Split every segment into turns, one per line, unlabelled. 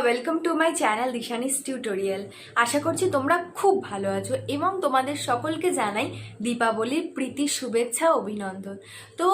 Welcome to my channel দিশানিস tutorial. আশা করছি তোমরা খুব ভালো আছো এবং তোমাদের সকলকে জানাই দীপাবলির প্রীতি শুভেচ্ছা অভিনন্দন। তো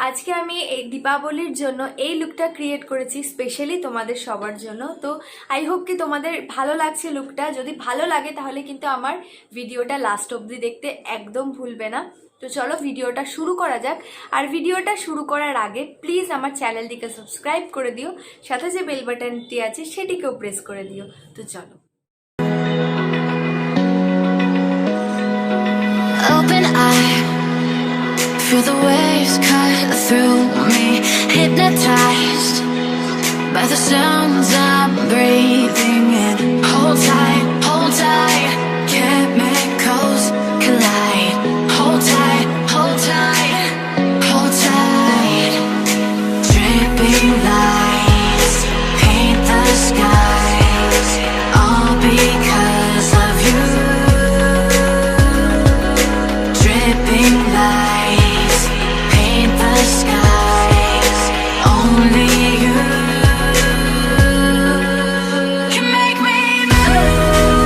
আজকে আমি এই দীপাবলির জন্য এই লুকটা ক্রিয়েট করেছি স্পেশালি তোমাদের সবার জন্য। তো আই হোপ কি তোমাদের ভালো লাগছে লুকটা। যদি ভালো লাগে তাহলে কিন্তু আমার ভিডিওটা লাস্ট অবধি দেখতে একদম ভুলবে না। তো চলো ভিডিওটা শুরু করা যাক। আর ভিডিওটা শুরু করার আগে প্লিজ আমার চ্যানেলটিকে সাবস্ক্রাইব করে দিও, সাথে যে বেল বাটনটি আছে সেটিকেও প্রেস করে দিও। তো চলো।
Open eye, feel the waves cut through me, hypnotized by the sounds I'm breathing in. Hold tight, chemicals collide. Hold tight, hold tight, hold tight. Dripping lights paint the skies, all because of you. Dripping lights paint the skies, only you can make me move.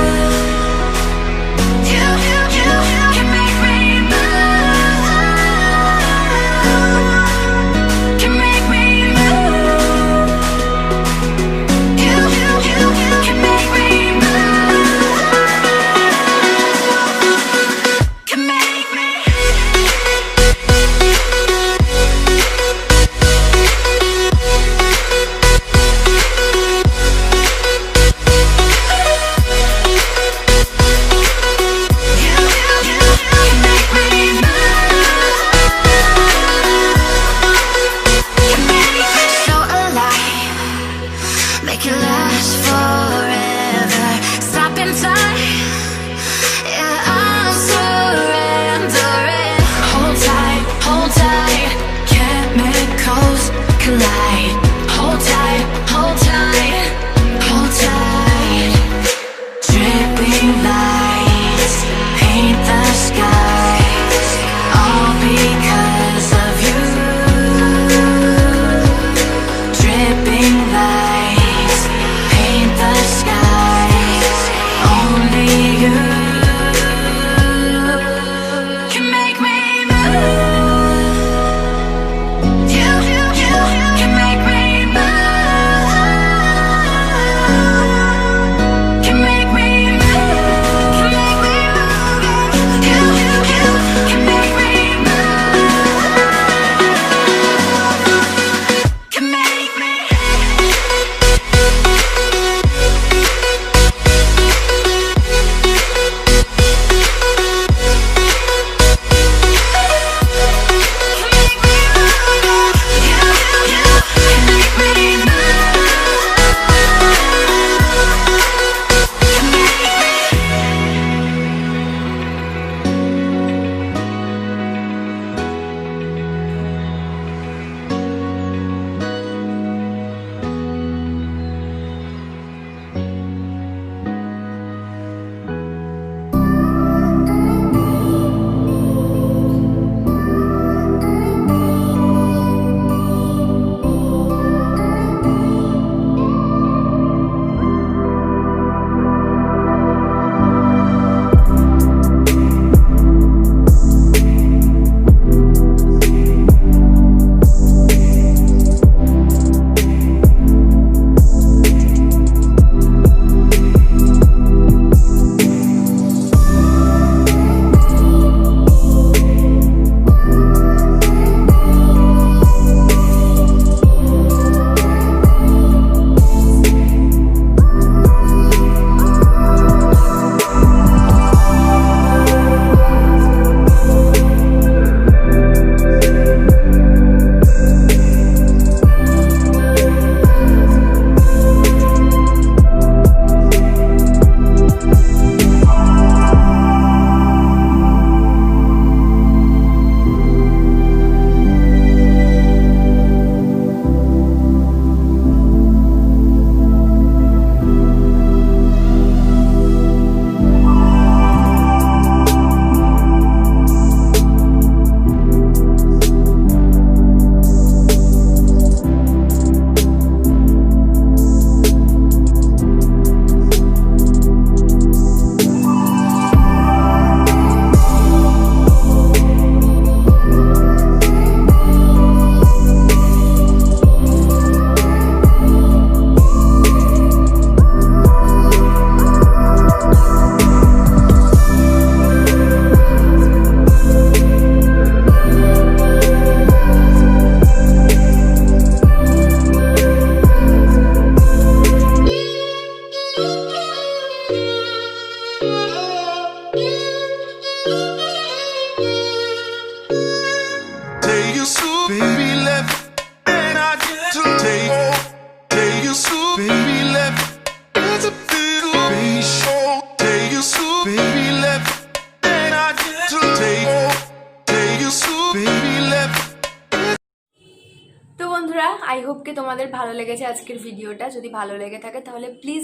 I hope কি তোমাদের ভালো লেগেছে আজকের ভিডিওটা। যদি ভালো লেগে থাকে তাহলে প্লিজ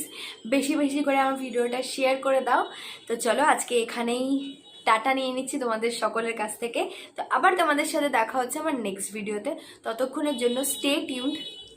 বেশি বেশি করে আমার ভিডিওটা শেয়ার করে দাও। তো চলো আজকে এখানেই টাটা নিয়ে নিচ্ছি তোমাদের সকলের কাছ থেকে। তো আবার তোমাদের সাথে দেখা হচ্ছে আমার নেক্সট ভিডিওতে। ততক্ষণের জন্য স্টে টিউনড।